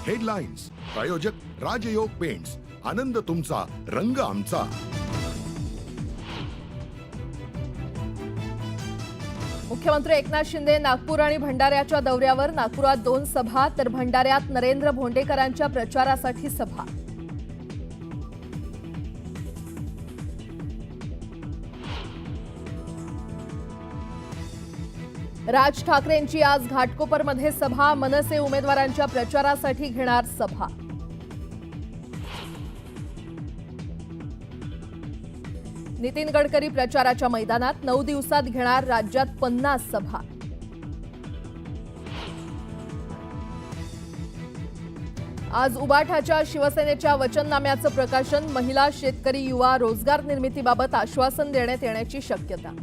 Headlines प्रायोजक राजयोग paints, आनंद तुमचा, रंग आमचा। मुख्यमंत्री एकनाथ शिंदे नागपूर आणि भंडाऱ्याच्या दौऱ्यावर। नागपुरात 2 सभा तर भंडाऱ्यात नरेंद्र भोंडेकरांच्या प्रचारासाठी सभा। राज ठाकरेंची आज घाटकोपरमध्ये सभा। मनसे उमेदवारांच्या प्रचारासाठी घेणार सभा। नितीन गडकरी प्रचाराच्या मैदानात। 9 दिवसात घेणार राज्यात 50 सभा। आज उबाठाच्या शिवसेनेच्या वचननाम्याचं प्रकाशन। महिला, शेतकरी, युवा रोजगार निर्मितीबाबत आश्वासन देण्यात येण्याची शक्यता।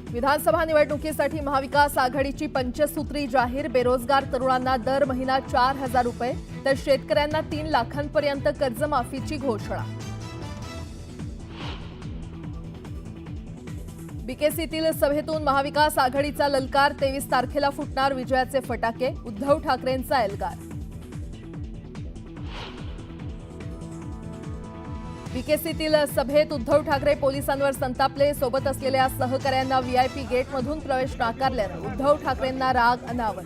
विधानसभा निवडणुकीसाठी महाविकास आघाडीची पंचसूत्री जाहीर। बेरोजगार तरुणांना दर महिना 4,000 रुपये तर शेतकऱ्यांना 3 लाखांपर्यंत कर्जमाफीची घोषणा। बीकेसीतील सभेतून महाविकास आघाडीचा ललकार। 23 तारखेला फुटणार विजयाचे फटाके। उद्धव ठाकरेंचा एल्गार। बीकेसीतील सभेत उद्धव ठाकरे पोलिसांवर संतापले। सोबत असलेल्या सहकाऱ्यांना व्हीआयपी गेटमधून प्रवेश नाकारल्यानं उद्धव ठाकरेंना राग अनावर।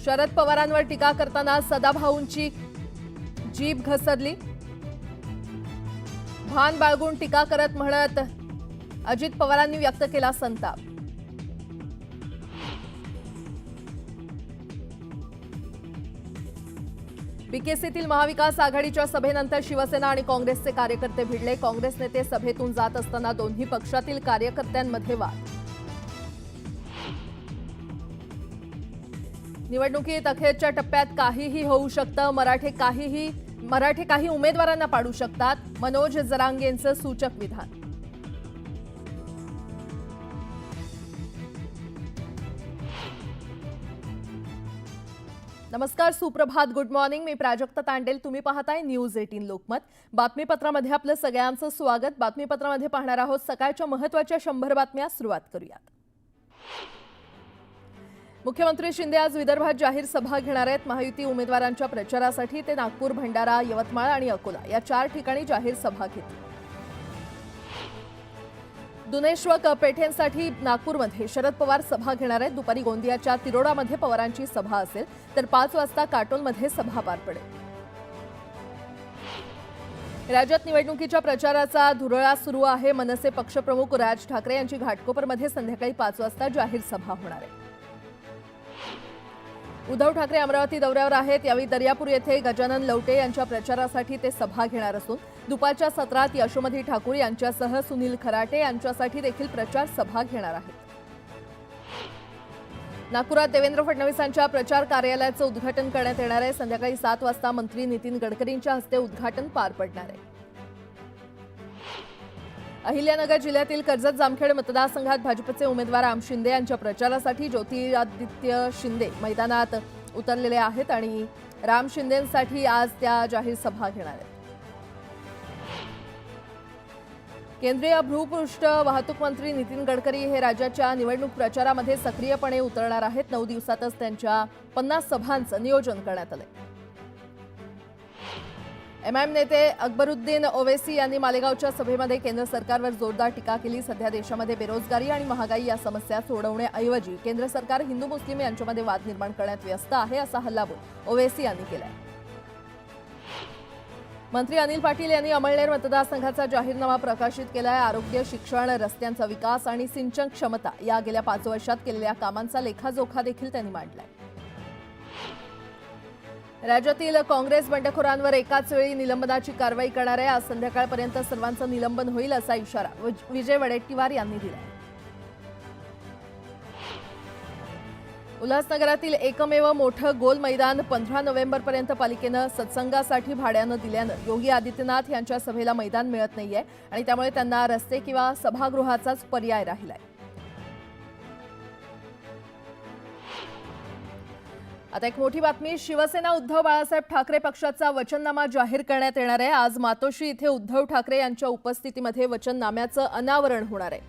शरद पवारांवर टीका करताना सदाभाऊंची जीभ घसरली। भान बाळगून टीका करत म्हणत अजित पवारांनी व्यक्त केला संताप। बीकेसीतील महाविकास आघाडीच्या सभेनंतर शिवसेना आणि काँग्रेसचे कार्यकर्ते भिडले। काँग्रेस नेते सभेतून जात असताना दोन्ही पक्षातील कार्यकर्त्यांमध्ये वाद। निवडणुकीत अखेरच्या टप्प्यात काहीही होऊ शकतं। मराठे काही उमेदवारांना पाडू शकतात। मनोज जरांगेंचं सूचक विधान। नमस्कार, सुप्रभात, गुड मॉर्निंग। मी प्राजक्ता तांडेल। तुम्ही पाहताय न्यूज 18 लोकमत। बातमीपत्रामध्ये आपलं सगळ्यांचं स्वागत। बातमीपत्रामध्ये पाहणार आहोत सकाळच्या महत्त्वाच्या 100 बातम्या। सुरुवात करूयात। मुख्यमंत्री शिंदे आज विदर्भात जाहीर सभा घेणार आहेत। महायुती उमेदवारांच्या प्रचारासाठी ते नागपूर, भंडारा, यवतमाळ आणि अकोला या 4 ठिकाणी जाहीर सभा घेतील। दुनेश्वर पेठेंसाठी नागपूरमध्ये शरद पवार सभा घेणार आहेत। दुपारी गोंदियाच्या तिरोडामध्ये पवारांची सभा असेल तर 5 वाजता काटोलमध्ये सभा पार पडेल। राज्यात निवडणुकीच्या प्रचाराचा धुरळा सुरू आहे। मनसे पक्षप्रमुख राज ठाकरे यांची घाटकोपरमध्ये संध्याकाळी 5 वाजता जाहीर सभा होणार आहे। उद्धव ठाकरे अमरावती दौऱ्यावर आहेत। यावेळी दर्यापूर येथे गजानन लवटे यांच्या प्रचारासाठी ते सभा घेणार असून दुपारच्या सत्रात यशोमती ठाकूर यांच्यासह सुनील खराटे यांच्यासाठी देखील प्रचार सभा घेणार आहेत। नागपुरात देवेंद्र फडणवीसांच्या प्रचार कार्यालयाचं उद्घाटन करण्यात येणार आहे। संध्याकाळी 7 वाजता मंत्री नितीन गडकरींच्या हस्ते उद्घाटन पार पडणार आहे। अहिल्यानगर जिल्ह्यातील कर्जत जामखेड मतदारसंघात भाजपचे उमेदवार राम शिंदे यांच्या प्रचारासाठी ज्योतिरादित्य शिंदे मैदानात उतरलेले आहेत आणि राम शिंदेंसाठी आज त्या जाहीर सभा घेणार आहेत। केंद्रीय भूपृष्ठ वाहतूक मंत्री नितीन गडकरी हे राज्याच्या निवडणूक प्रचारामध्ये सक्रियपणे उतरणार आहेत। 9 दिवसातच त्यांच्या 50 सभांचं नियोजन करण्यात आलंय। एमआयएम नेते अकबरुद्दीन ओवैसी यांनी मालेगावच्या सभेमध्ये केंद्र सरकारवर जोरदार टीका केली। सध्या देशामध्ये बेरोजगारी आणि महागाई या समस्या सोडवण्याऐवजी केंद्र सरकार हिंदू मुस्लिम यांच्यामध्ये वाद निर्माण करण्यात व्यस्त आहे असा हल्लाबोल ओवैसी यांनी केलाय। मंत्री अनिल पाटील यांनी अमळनेर मतदारसंघाचा जाहीरनामा प्रकाशित केलाय। आरोग्य, शिक्षण, रस्त्यांचा विकास आणि सिंचन क्षमता या गेल्या 5 वर्षात केलेल्या कामांचा लेखाजोखा देखील त्यांनी मांडलाय। राज्यातील काँग्रेस बंडखोरांवर एकाच वेळी निलंबनाची कारवाई करणार आहे। आज संध्याकाळपर्यंत सर्वांचं निलंबन होईल असा इशारा विजय वडेट्टीवार यांनी दिलाय। उल्हासनगरातील एकमेव मोठं गोल मैदान 15 नोव्हेंबरपर्यंत पालिकेनं सत्संगासाठी भाड्यानं दिल्यानं योगी आदित्यनाथ यांच्या सभेला मैदान मिळत नाहीये आणि त्यामुळे त्यांना रस्ते किंवा सभागृहाचाच पर्याय राहिलाय। आता एक मोठी बातमी, शिवसेना उद्धव बाळासाहेब ठाकरे पक्षाचा वचननामा जाहीर करण्यात येणार आहे। आज मातोश्री इथे उद्धव ठाकरे यांच्या उपस्थितीमध्ये वचननाम्याचं अनावरण होणार आहे।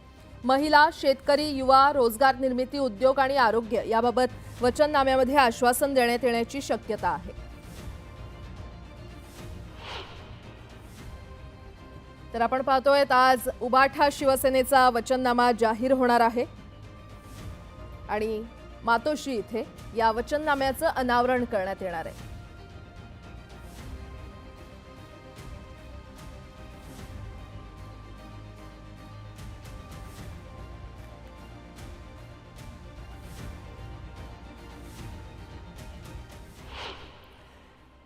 महिला, शेतकरी, युवा, रोजगार निर्मिती, उद्योग आणि आरोग्य याबाबत वचननाम्यामध्ये आश्वासन देण्यात येण्याची शक्यता आहे। तर आपण पाहतोय आज उबाठा शिवसेनेचा वचननामा जाहीर होणार आहे आणि मातोश्री इथे या वचननाम्याचं अनावरण करण्यात येणार आहे।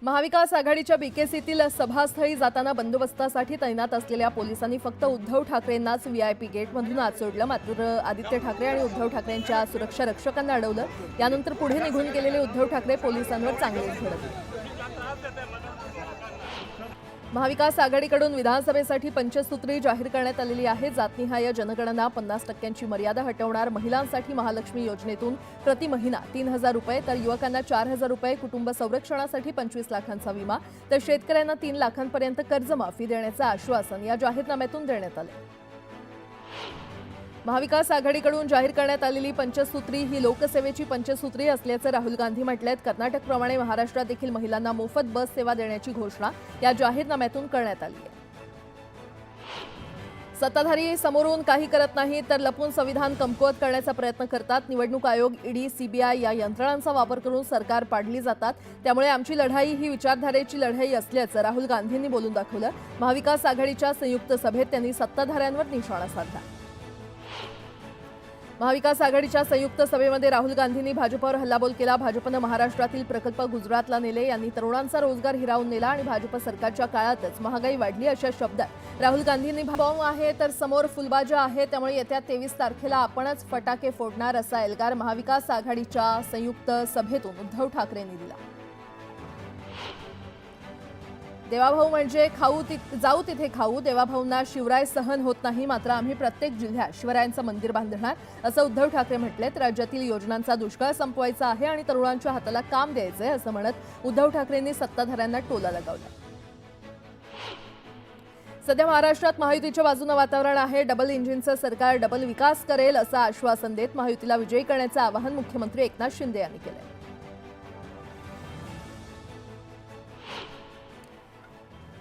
महाविकास आघाडीच्या बीकेसीतील सभास्थळी जाताना बंदोबस्तासाठी तैनात असलेल्या पोलिसांनी फक्त उद्धव ठाकरेंनाच व्हीआयपी गेटमधून आत सोडलं। मात्र आदित्य ठाकरे आणि उद्धव ठाकरेंच्या सुरक्षा रक्षकांना अडवलं। यानंतर पुढे निघून गेलेले उद्धव ठाकरे पोलिसांवर चांगलेच भडकले। महाविकास आघाडीकडून विधानसभेसाठी पंचसूत्री जाहीर करण्यात आलेली आहे। जातनिहाय जनगणना, 50% मर्यादा हटवणार, महिलांसाठी महालक्ष्मी योजनेतून प्रति महिना 3,000 रुपये, तर युवकांना 4,000 रुपये, कुटुंब संरक्षणासाठी 25 लाखांचा विमा, तर शेतकऱ्यांना 3 लाखांपर्यंत कर्जमाफी देण्याचं आश्वासन या जाहीरनाम्यातून देण्यात आले। महाविकास आघाडीकडून जाहीर करण्यात आलेली पंचसूत्री ही लोकसेवेची पंचसूत्री असल्याचं राहुल गांधी म्हटलेत। कर्नाटकप्रमाणे महाराष्ट्रात देखील महिलांना मोफत बस सेवा देण्याची घोषणा या जाहीरनाम्यातून करण्यात आली आहे। सत्ताधारी समोरून काही करत नाही तर लपून संविधान कमकुवत करण्याचा प्रयत्न करतात। निवडणूक आयोग, ईडी, सीबीआय या यंत्रणांचा वापर करून सरकार पाडली जातात। त्यामुळे आमची लढाई ही विचारधारेची लढाई असल्याचं राहुल गांधींनी बोलून दाखवलं। महाविकास आघाडीच्या संयुक्त सभेत त्यांनी सत्ताधाऱ्यांवर निशाणा साधला। महाविकास आघाडीच्या संयुक्त सभेमध्ये राहुल गांधींनी भाजपवर हल्लाबोल केला। भाजपनं महाराष्ट्रातील प्रकल्प गुजरातला नेले, यांनी तरुणांचा रोजगार हिरावून नेला आणि भाजप सरकारच्या काळातच महागाई वाढली अशा शब्दात राहुल गांधींनी बॉम्ब आहे तर समोर फुलबाजा आहे, त्यामुळे येत्या 23 तारखेला आपणच फटाके फोडणार असा एल्गार महाविकास आघाडीच्या संयुक्त सभेतून उद्धव ठाकरेंनी दिला। देवाभाऊ म्हणजे जाऊ तिथे खाऊ। देवाभाऊंना शिवराय सहन होत नाही, मात्र आम्ही प्रत्येक जिल्ह्यात शिवरायांचं मंदिर बांधणार असं उद्धव ठाकरे म्हटलेत। राज्यातील योजनांचा दुष्काळ संपवायचा आहे आणि तरुणांच्या हाताला काम द्यायचंय असं म्हणत उद्धव ठाकरेंनी सत्ताधाऱ्यांना टोला लगावला। सध्या महाराष्ट्रात महायुतीच्या बाजूने वातावरण आहे। डबल इंजिनचं सरकार डबल विकास करेल असं आश्वासन देत महायुतीला विजयी करण्याचं आवाहन मुख्यमंत्री एकनाथ शिंदे यांनी केलं।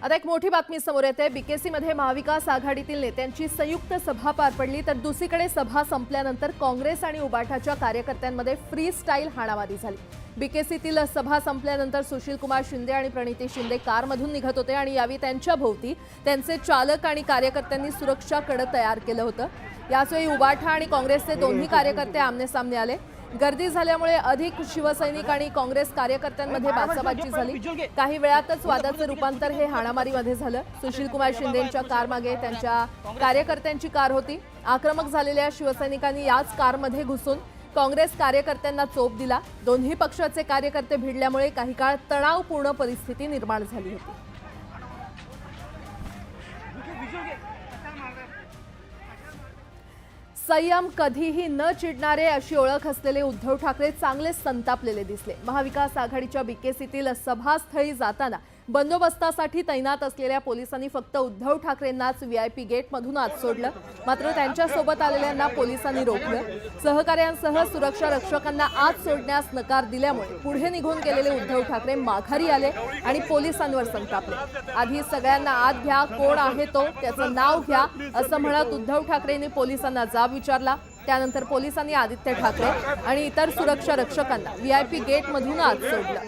आता एक मोठी बातमी समोर येते। बीकेसीमध्ये महाविकास आघाडीतील नेत्यांची संयुक्त सभा पार पडली, तर दुसरीकडे सभा संपल्यानंतर काँग्रेस आणि उबाठाच्या कार्यकर्त्यांमध्ये फ्री स्टाईल हाणामारी झाली। बीकेसीतील सभा संपल्यानंतर सुशीलकुमार शिंदे आणि प्रणिती शिंदे कारमधून निघत होते आणि यावेळी त्यांच्या भोवती त्यांचे चालक आणि कार्यकर्त्यांनी सुरक्षा कड तयार केलं होतं। याचवेळी उबाठा आणि काँग्रेसचे दोन्ही कार्यकर्ते आमनेसामने आले। गर्दी झाल्यामुळे अधिक शिवसैनिक आणि काँग्रेस कार्यकर्त्यांमध्ये बाचाबाची झाली। काही वेळातच वादाचं रूपांतर हे हाणामारीमध्ये झालं। सुशीलकुमार शिंदेंच्या कारमागे त्यांच्या कार्यकर्त्यांची कार होती। आक्रमक झालेल्या शिवसैनिकांनी याच कारमध्ये घुसून काँग्रेस कार्यकर्त्यांना चोप दिला। दोन्ही पक्षाचे कार्यकर्ते भिडल्यामुळे काही काळ तणावपूर्ण परिस्थिती निर्माण झाली होती। संयम, कधीही न चिडणारे अशी ओळख असलेले उद्धव ठाकरे चांगलेच संतापलेले दिसले। महाविकास आघाडीच्या बीकेसीतील सभास्थळी जाताना बंदोबस्तासाठी तैनात असलेल्या पोलिसांनी फक्त उद्धव ठाकरेंनाच व्हीआयपी गेटमधून आत सोडलं। मात्र त्यांच्यासोबत आलेल्यांना पोलिसांनी रोखलं। सहकाऱ्यांसह सुरक्षा रक्षकांना आत सोडण्यास नकार दिल्यामुळे पुढे निघून गेलेले उद्धव ठाकरे माघारी आले आणि पोलिसांवर संतापले। आधी सगळ्यांना आत घ्या, कोण आहे तो, त्याचं नाव घ्या असं म्हणत उद्धव ठाकरेंनी पोलिसांना जाब विचारला। त्यानंतर पोलिसांनी आदित्य ठाकरे आणि इतर सुरक्षा रक्षकांना व्हीआयपी गेटमधून आत सोडलं।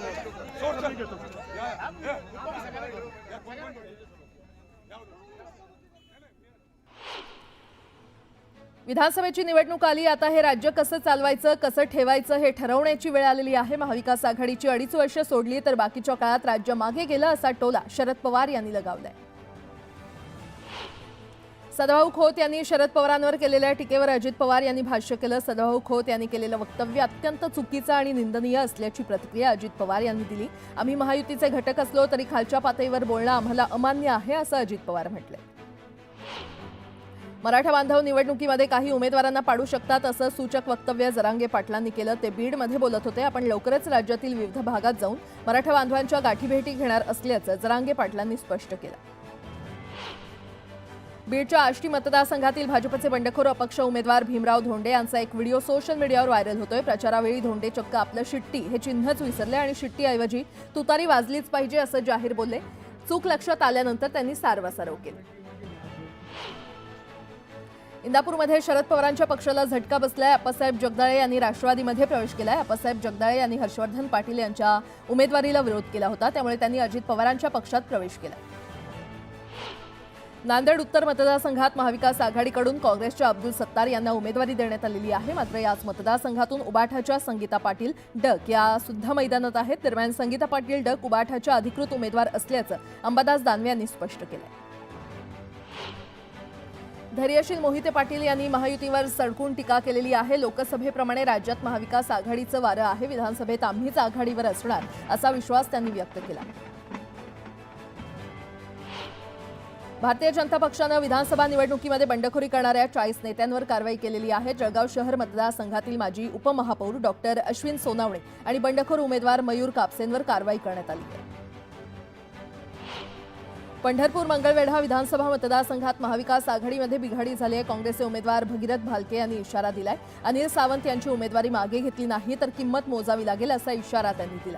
विधानसभेची निवडणूक आली, आता हे राज्य कसं चालवायचं, कसं ठेवायचं हे ठरवण्याची वेळ आलेली आहे। महाविकास आघाडीची 2.5 वर्ष सोडली तर बाकीच्या काळात राज्य मागे गेलं असा टोला शरद पवार यांनी लगावलाय। सदाभाऊ खोत यांनी शरद पवारांवर केलेल्या टीकेवर अजित पवार यांनी भाष्य केलं। सदाभाऊ खोत यांनी केलेलं वक्तव्य अत्यंत चुकीचं आणि निंदनीय असल्याची प्रतिक्रिया अजित पवार यांनी दिली। आम्ही महायुतीचे घटक असलो तरी खालच्या पातळीवर बोलणं आम्हाला अमान्य आहे असं अजित पवार म्हटले। मराठा बांधव निवडणुकीमध्ये काही उमेदवारांना पाडू शकतात असं सूचक वक्तव्य जरांगे पाटलांनी केलं. ते बीडमध्ये बोलत होते. आपण लवकरच राज्यातील विविध भागात जाऊन मराठा बांधवांच्या गाठीभेटी घेणार असल्याचं जरांगे पाटलांनी स्पष्ट केलं. बीडच्या आष्टी मतदारसंघातील भाजपचे बंडखोर अपक्ष उमेदवार भीमराव धोंडे यांचा एक व्हिडिओ सोशल मीडियावर व्हायरल होतोय. प्रचारावेळी धोंडे चक्क आपलं शिट्टी हे चिन्हच विसरले आणि शिट्टीऐवजी तुतारी वाजलीच पाहिजे असं जाहीर बोलले. चूक लक्षात आल्यानंतर त्यांनी सारवासारव केली. इंदापूरमध्ये शरद पवारांच्या पक्षाला झटका बसलाय. अप्पासाहेब जगदाळे यांनी राष्ट्रवादीमध्ये प्रवेश केलाय. अप्पासाहेब जगदाळे यांनी हर्षवर्धन पाटील यांच्या उमेदवारीला विरोध केला होता, त्यामुळे त्यांनी अजित पवारांच्या पक्षात प्रवेश केला. नांदेड उत्तर मतदारसंघात महाविकास आघाडीकडून काँग्रेसच्या अब्दुल सत्तार यांना उमेदवारी देण्यात आलेली आहे. मात्र याच मतदारसंघातून उबाठाच्या संगीता पाटील डक या सुद्धा मैदानात आहेत. दरम्यान संगीता पाटील डक उबाठाच्या अधिकृत उमेदवार असल्याचं अंबादास दानवे यांनी स्पष्ट केलं. धैर्यशील मोहिते पाटील यांनी महायुतीवर सडकून टीका केलेली आहे. लोकसभेप्रमाणे राज्यात महाविकास आघाडीचं वारं आहे. विधानसभेत आम्हीच आघाडीवर असणार असा विश्वास त्यांनी व्यक्त केला. भारतीय जनता पक्षानं विधानसभा निवडणुकीमध्ये बंडखोरी करणाऱ्या 40 नेत्यांवर कारवाई केलेली आहे. जळगाव शहर मतदारसंघातील माजी उपमहापौर डॉक्टर अश्विन सोनावणे आणि बंडखोर उमेदवार मयूर कापसेंवर कारवाई करण्यात आली आहे. पंढरपूर मंगळवेढा विधानसभा मतदारसंघात महाविकास आघाडीमध्ये बिघाडी झाली आहे. काँग्रेसचे उमेदवार भगीरथ भालके यांनी इशारा दिलाय. अनिल सावंत यांची उमेदवारी मागे घेतली नाही तर किंमत मोजावी लागेल असा इशारा त्यांनी दिला.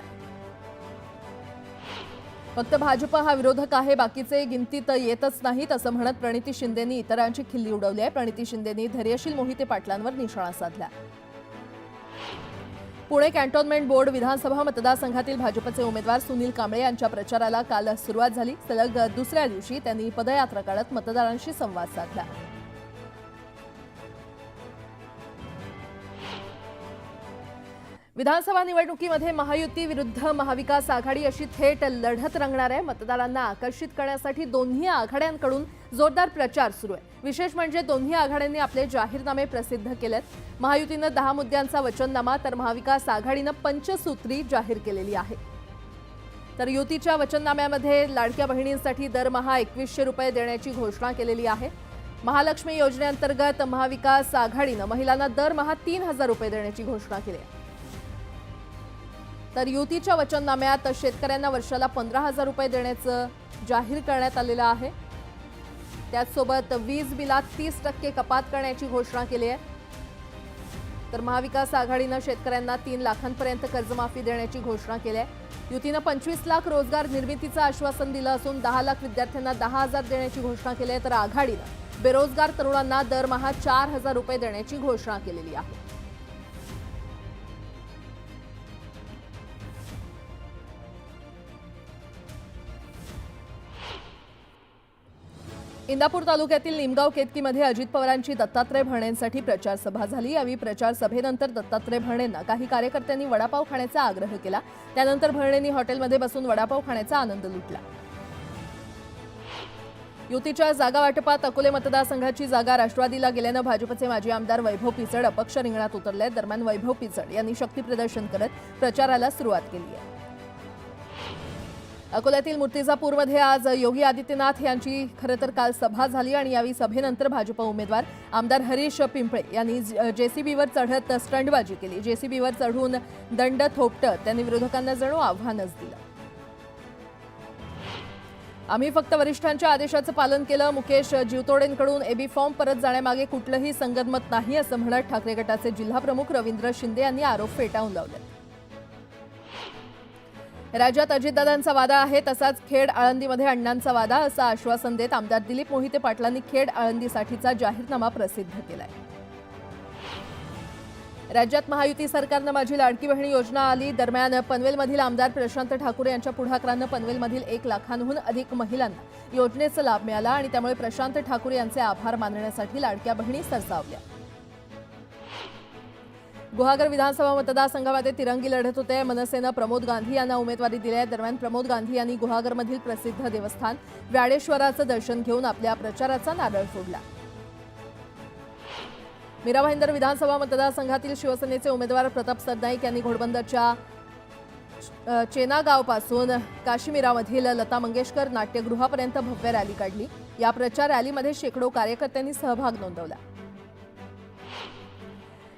फक्त भाजप हा विरोधक आहे, बाकीचे गिनतीत येतच नाहीत असं म्हणत प्रणिती शिंदेंनी इतरांची खिल्ली उडवली आहे. प्रणिती शिंदेंनी धैर्यशील मोहिते पाटलांवर निशाणा साधला. पुणे कॅन्टोन्मेंट बोर्ड विधानसभा मतदारसंघातील भाजपचे उमेदवार सुनील कांबळे यांच्या प्रचाराला काल सुरुवात झाली. सलग दुसऱ्या दिवशी त्यांनी पदयात्रा काढत मतदारांशी संवाद साधला. विधानसभा निवडणुकीमध्ये महायुती विरुद्ध महाविकास आघाडी अशी थेट लढत रंगणार आहे. मतदारांना आकर्षित करण्यासाठी दोन्ही आघाड्यांकडून जोरदार प्रचार सुरू आहे. विशेष म्हणजे दोन्ही आघाड्यांनी आपले जाहीरनामे प्रसिद्ध केलेत. महायुतीनं 10 मुद्द्यांचा वचननामा तर महाविकास आघाडीनं पंचसूत्री जाहीर केलेली आहे. तर युतीच्या वचननाम्यामध्ये लाडक्या बहिणींसाठी दरमहा 2100 रुपये देण्याची घोषणा केलेली आहे. महालक्ष्मी योजनेअंतर्गत महाविकास आघाडीनं महिलांना दरमहा 3000 रुपये देण्याची घोषणा केली आहे. तर युतीच्या वचननाम्यात शेतकऱ्यांना वर्षाला 15,000 रुपये देण्याचं जाहीर करण्यात आलेलं आहे. त्याचसोबत वीज बिलात 30% कपात करण्याची घोषणा केली आहे. तर महाविकास आघाडीनं शेतकऱ्यांना 3 लाखांपर्यंत कर्जमाफी देण्याची घोषणा केली आहे. युतीनं 25 लाख रोजगार निर्मितीचं आश्वासन दिलं असून 10 लाख विद्यार्थ्यांना 10,000 देण्याची घोषणा केली आहे. तर आघाडीनं बेरोजगार तरुणांना दरमहा 4,000 रुपये देण्याची घोषणा केलेली आहे. इंदापूर तालुक्यातील निमगाव केतकीमध्ये अजित पवारांची दत्तात्रय भरणेंसाठी प्रचार सभा झाली. यावेळी प्रचार सभेनंतर दत्तात्रय भरणेंना काही कार्यकर्त्यांनी वडापाव खाण्याचा आग्रह केला. त्यानंतर भरणेंनी हॉटेलमध्ये बसून वडापाव खाण्याचा आनंद लुटला. युतीच्या जागा वाटपात अकोले मतदारसंघाची जागा राष्ट्रवादीला गेल्यानं भाजपचे माजी आमदार वैभव पिचड अपक्ष रिंगणात उतरले. दरम्यान वैभव पिचड यांनी शक्ती प्रदर्शन करत प्रचाराला सुरुवात केली आहे. अकोल्यातील मूर्तिजापूरमध्ये आज योगी आदित्यनाथ यांची खरं तर काल सभा झाली आणि यावेळी सभेनंतर भाजप उमेदवार आमदार हरीश पिंपळे यांनी जेसीबीवर चढत स्टंटबाजी केली. जेसीबीवर चढून दंड थोपटत त्यांनी विरोधकांना जणू आव्हानच दिलं. आम्ही फक्त वरिष्ठांच्या आदेशाचं पालन केलं. मुकेश जीवतोडेंकडून एबी फॉर्म परत जाण्यामागे कुठलंही संगनमत नाही असं म्हणत ठाकरे गटाचे जिल्हाप्रमुख रवींद्र शिंदे यांनी आरोप फेटाळून लावले. राज्यात अजितदादांचा वादा आहे, तसाच खेड आळंदीमध्ये अण्णांचा वादा असं आश्वासन देत आमदार दिलीप मोहिते पाटलांनी खेड आळंदीसाठीचा जाहीरनामा प्रसिद्ध केलाय. राज्यात महायुती सरकारनं माझी लाडकी बहिणी योजना आली. दरम्यान पनवेलमधील आमदार प्रशांत ठाकूर यांच्या पुढाकारानं पनवेलमधील 1 लाखांहून अधिक महिलांना योजनेचा लाभ मिळाला आणि त्यामुळे प्रशांत ठाकूर यांचे आभार मानण्यासाठी लाडक्या बहिणी सरसावल्या. गुहागर विधानसभा मतदारसंघामध्ये तिरंगी लढत होते. मनसेनं प्रमोद गांधी यांना उमेदवारी दिली आहे. दरम्यान प्रमोद गांधी यांनी गुहागरमधील प्रसिद्ध देवस्थान व्याडेश्वराचं दर्शन घेऊन आपल्या प्रचाराचा नारळ फोडला. मीरा भाईंदर विधानसभा मतदारसंघातील शिवसेनेचे उमेदवार प्रताप सरनाईक यांनी घोडबंदरच्या चेनागावपासून काश्मीरामधील लता मंगेशकर नाट्यगृहापर्यंत भव्य रॅली काढली। या प्रचार रॅलीमध्ये शेकडो कार्यकर्त्यांनी सहभाग नोंदवला।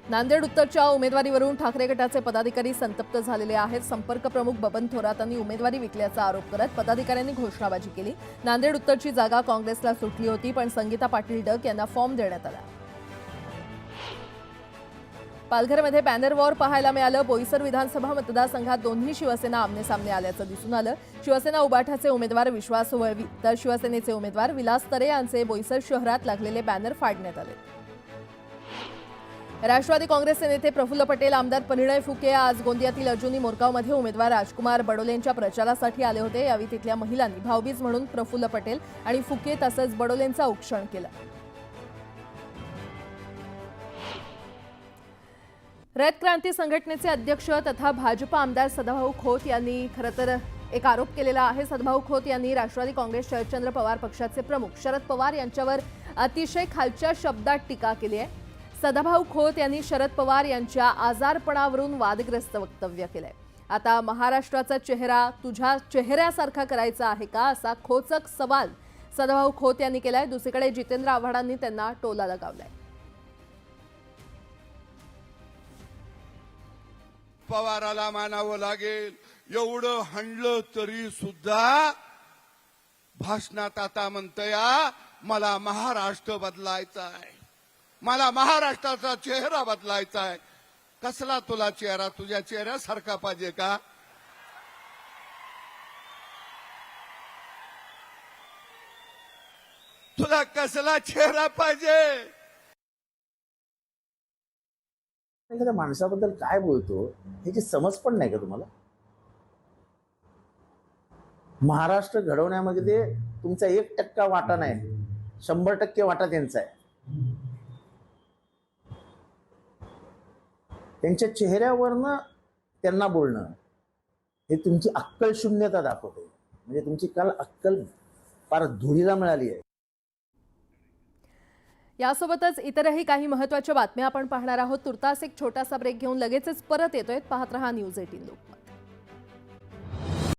नांदेड उत्तरच्या उमेदवारीवरून ठाकरे गटाचे पदाधिकारी संतप्त झालेले आहेत। संपर्क प्रमुख बबन थोरातांनी उमेदवारी विकल्याचा आरोप करत पदाधिकाऱ्यांनी घोषणाबाजी केली। नांदेड उत्तरची जागा काँग्रेसला सुटली होती, पण संगीता पाटील डक यांना फॉर्म देण्यात आला। पालघरमध्ये बॅनर वॉर पाहायला मिळालं। बोईसर विधानसभा मतदारसंघात दोन्ही शिवसेना आमनेसामने आल्याचं दिसून आलं। शिवसेना उबाठाचे उमेदवार विश्वास वळवी तर शिवसेनेचे उमेदवार विलास तरे यांचे बोईसर शहरात लागलेले बॅनर फाडण्यात आले। राष्ट्रवादी काँग्रेसचे नेते प्रफुल्ल पटेल, आमदार परिणय फुके आज गोंदियातील अर्जुनी मोरगावमध्ये उमेदवार राजकुमार बडोलेंच्या प्रचारासाठी आले होते। यावेळी तिथल्या महिलांनी भाऊबीज म्हणून प्रफुल्ल पटेल आणि फुके तसंच बडोलेंचं औक्षण केलं। रयत क्रांती संघटनेचे अध्यक्ष तथा भाजप आमदार सदाभाऊ खोत यांनी खरं तर एक आरोप केलेला आहे। सदाभाऊ खोत यांनी राष्ट्रवादी काँग्रेस शरदचंद्र पवार पक्षाचे प्रमुख शरद पवार यांच्यावर अतिशय खालच्या शब्दात टीका केली आहे। सदाभाऊ खोत यांनी शरद पवार यांच्या आजारपणावरून वादग्रस्त वक्तव्य केलंय। आता महाराष्ट्राचा चेहरा तुझ्या चेहऱ्यासारखा करायचा आहे का, असा खोचक सवाल सदाभाऊ खोत यांनी केलाय। दुसरीकडे जितेंद्र आव्हाडांनी त्यांना टोला लगावलाय। पवाराला मानावं लागेल, एवढं हाणलं तरी सुद्धा भाषणात आता म्हणतया मला महाराष्ट्र बदलायचा आहे, मला महाराष्ट्राचा चेहरा बदलायचा आहे। कसला तुला चेहरा? तुझ्या चेहऱ्यासारखा पाहिजे का? तुला कसला चेहरा पाहिजे? एखाद्या माणसाबद्दल काय बोलतो ह्याची समज पण नाही का तुम्हाला? महाराष्ट्र घडवण्यामध्ये तुमचा 1% वाटा नाही, 100% वाटा त्यांचा आहे। त्यांच्या चेहऱ्यावरनं त्यांना बोलणं हे तुमची अक्कल शून्यता दाखवते। म्हणजे तुमची काल अक्कल फार धुळीला मिळाली आहे। यासोबतच इतरही काही महत्त्वाच्या बातम्या आपण पाहणार आहोत। तुर्तास एक छोटासा ब्रेक घेऊन लगेचच परत येतोय। पाहत रहा न्यूज 18 लोकमत।